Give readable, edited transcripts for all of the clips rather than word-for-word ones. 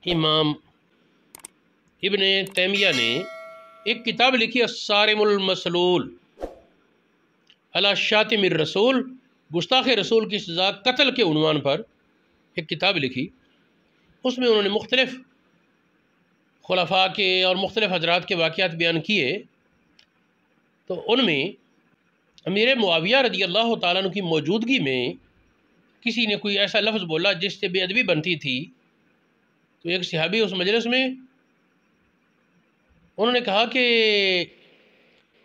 امام ابن تیمیہ نے ایک کتاب لکھی الصارم المسلول علی شاتم الرسول، گستاخ رسول کی سزا قتل کے عنوان پر ایک کتاب لکھی۔ اس میں انہوں نے مختلف خلفاء کے اور مختلف حضرات کے واقعات بیان کیے، تو ان میں امیر معاویہ رضی اللہ تعالیٰ عنہ کی موجودگی میں کسی نے کوئی ایسا لفظ بولا جس سے بے ادبی بنتی تھی، تو ایک صحابی اس مجلس میں انہوں نے کہا کہ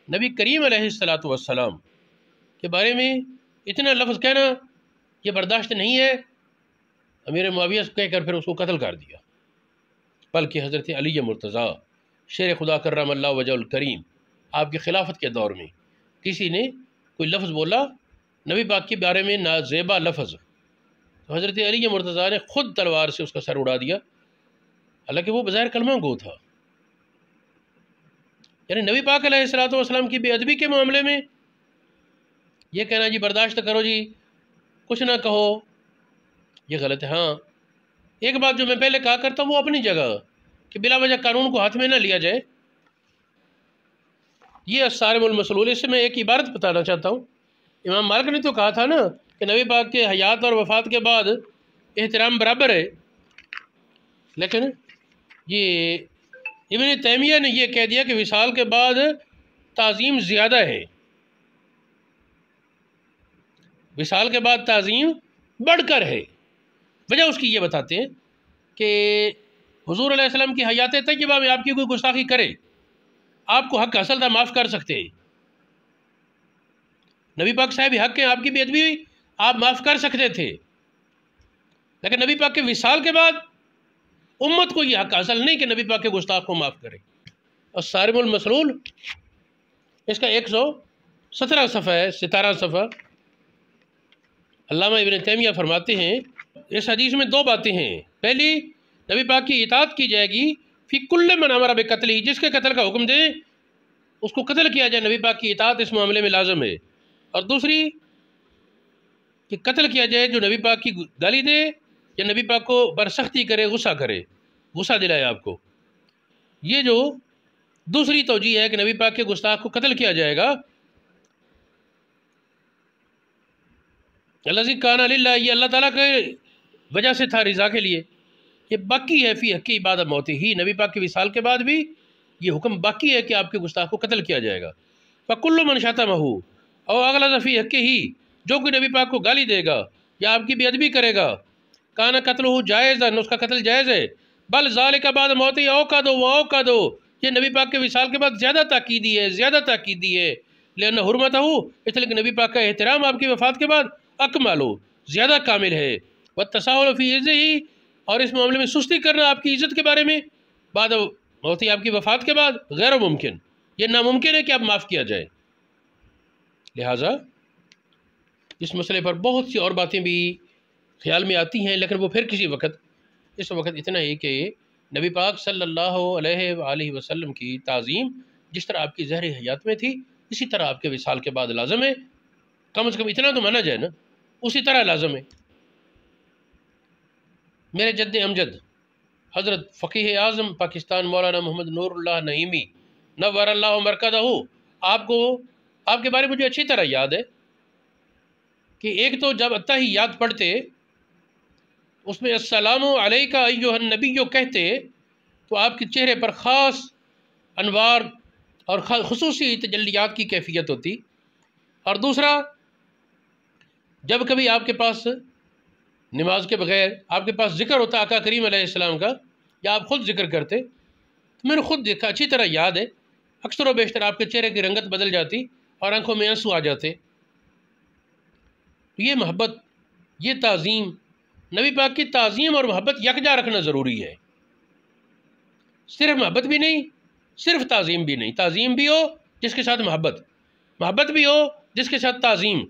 نبی کریم علیہ السلام کے بارے میں اتنا لفظ کہنا یہ برداشت نہیں ہے۔ امیر معاویہ کہہ کر پھر اس کو قتل کر دیا، بلکہ حضرت علی مرتضیٰ شیر خدا کرم اللہ وجہ الکریم آپ کی خلافت کے دور میں کسی نے کوئی لفظ بولا نبی پاک کے بارے میں نازیبا لفظ، تو حضرت علی مرتضیٰ نے خود تلوار سے اس کا سر اڑا دیا، حالانکہ وہ بظاہر کلمہ گو تھا۔ یعنی نبی پاک علیہ السلام کی بے ادبی کے معاملے میں یہ کہنا جی برداشت کرو جی کچھ نہ کہو، یہ غلط ہے۔ ہاں ایک بات جو میں پہلے کہا کرتا ہوں وہ اپنی جگہ کہ بلا وجہ قانون کو ہاتھ میں نہ لیا جائے، یہ الصارم المسلول۔ اس سے میں ایک عبارت بتانا چاہتا ہوں۔ امام مالک نے تو کہا تھا نا کہ نبی پاک کے حیات اور وفات کے بعد احترام برابر ہے، لیکن یہ ابن تیمیہ نے یہ کہہ دیا کہ وصال کے بعد تعظیم زیادہ ہے، وصال کے بعد تعظیم بڑھ کر ہے۔ وجہ اس کی یہ بتاتے ہیں کہ حضور علیہ السلام کی حیات طیبہ میں آپ کی کوئی گستاخی کرے، آپ کو حق حاصل تھا معاف کر سکتے، نبی پاک صاحب حق ہیں، آپ کی بے ادبی ہوئی آپ معاف کر سکتے تھے، لیکن نبی پاک کے وصال کے بعد امت کو یہ حق حاصل نہیں کہ نبی پاک کے گستاخ کو معاف کرے۔ الصارم المسلول اس کا 117 صفحہ ہے، 17 صفحہ۔ علامہ ابن تیمیہ فرماتے ہیں اس حدیث میں دو باتیں ہیں۔ پہلی، نبی پاک کی اطاعت کی جائے گی فی کل من امر بقتلہ، جس کے قتل کا حکم دے اس کو قتل کیا جائے، نبی پاک کی اطاعت اس معاملے میں لازم ہے۔ اور دوسری کہ قتل کیا جائے جو نبی پاک کی گالی دے یا نبی پاک کو برسختی کرے، غصہ کرے، غصہ دلائے آپ کو۔ یہ جو دوسری توجیہ ہے کہ نبی پاک کے گستاخ کو قتل کیا جائے گا، الذی کان للہ، یہ اللہ تعالیٰ کے وجہ سے تھا، رضا کے لیے، یہ باقی ہے فی حق عباد موت ہی، نبی پاک کے وصال کے بعد بھی یہ حکم باقی ہے کہ آپ کے گستاخ کو قتل کیا جائے گا۔ فکل من شتمہ او اغلظ فی حق ہی، جو کوئی نبی پاک کو گالی دے گا یا آپ کی بے ادبی کرے گا، کان قتلہ جائزا، اس کا قتل جائز ہے، بل ذالک بعد موت ہی اوقد و اوقد، یہ نبی پاک کے وصال کے بعد زیادہ تاکیدی ہے، زیادہ تاکیدی ہے، لأن حرمتہ، اس لیے کہ نبی پاک کا احترام آپ کی وفات کے بعد اکمل، زیادہ کامل ہے، والتساہل فی عزہ، اور اس معاملے میں سستی کرنا آپ کی عزت کے بارے میں بعد موت ہی، آپ کی وفات کے بعد غیر ممکن، یہ ناممکن ہے کہ آپ معاف کیا جائے۔ لہٰذا اس مسئلے پر بہت سی اور باتیں بھی خیال میں آتی ہیں، لیکن وہ پھر کسی وقت، اس وقت اتنا ہی کہ نبی پاک صلی اللہ علیہ وآلہ وسلم کی تعظیم جس طرح آپ کی ظاہری حیات میں تھی اسی طرح آپ کے وصال کے بعد لازم ہے، کم از کم اتنا تو مانا جائے نا، اسی طرح لازم ہے۔ میرے جد امجد حضرت فقیہ اعظم پاکستان مولانا محمد نور اللہ نعیمی نور اللہ مرکزہ، آپ کو آپ کے بارے میں مجھے اچھی طرح یاد ہے کہ ایک تو جب اتحیات پڑھتے اس میں السلام علیکہ ایھا النبی کہتے تو آپ کے چہرے پر خاص انوار اور خصوصی تجلیات کی کیفیت ہوتی، اور دوسرا جب کبھی آپ کے پاس نماز کے بغیر آپ کے پاس ذکر ہوتا آقا کریم علیہ السلام کا، یا آپ خود ذکر کرتے، تو میں نے خود دیکھا، اچھی طرح یاد ہے، اکثر و بیشتر آپ کے چہرے کی رنگت بدل جاتی اور آنکھوں میں آنسو آ جاتے۔ یہ محبت، یہ تعظیم، نبی پاک کی تعظیم اور محبت یکجا رکھنا ضروری ہے، صرف محبت بھی نہیں، صرف تعظیم بھی نہیں، تعظیم بھی ہو جس کے ساتھ محبت، محبت بھی ہو جس کے ساتھ تعظیم۔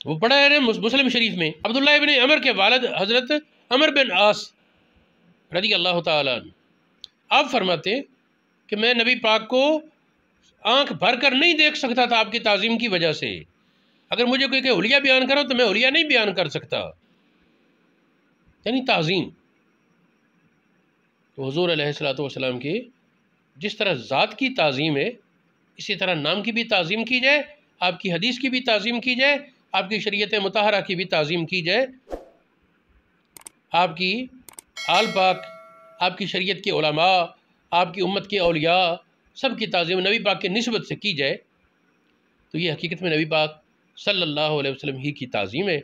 وہ پڑھا ہے مسلم شریف میں عبداللہ ابن عمر کے والد حضرت عمر بن عاص رضی اللہ تعالیٰ عنہ، آپ فرماتے کہ میں نبی پاک کو آنکھ بھر کر نہیں دیکھ سکتا تھا آپ کی تعظیم کی وجہ سے، اگر مجھے کوئی کہ حلیہ بیان کرو تو میں حلیہ نہیں بیان کر سکتا، یعنی تعظیم۔ تو حضور علیہ الصلوۃ والسلام کی جس طرح ذات کی تعظیم ہے، اسی طرح نام کی بھی تعظیم کی جائے، آپ کی حدیث کی بھی تعظیم کی جائے، آپ کی شریعت مطہرہ کی بھی تعظیم کی جائے، آپ کی آل پاک، آپ کی شریعت کے علماء، آپ کی امت کے اولیاء، سب کی تعظیم نبی پاک کے نسبت سے کی جائے، تو یہ حقیقت میں نبی پاک صلی اللہ علیہ وسلم ہی کی تعظیم ہے۔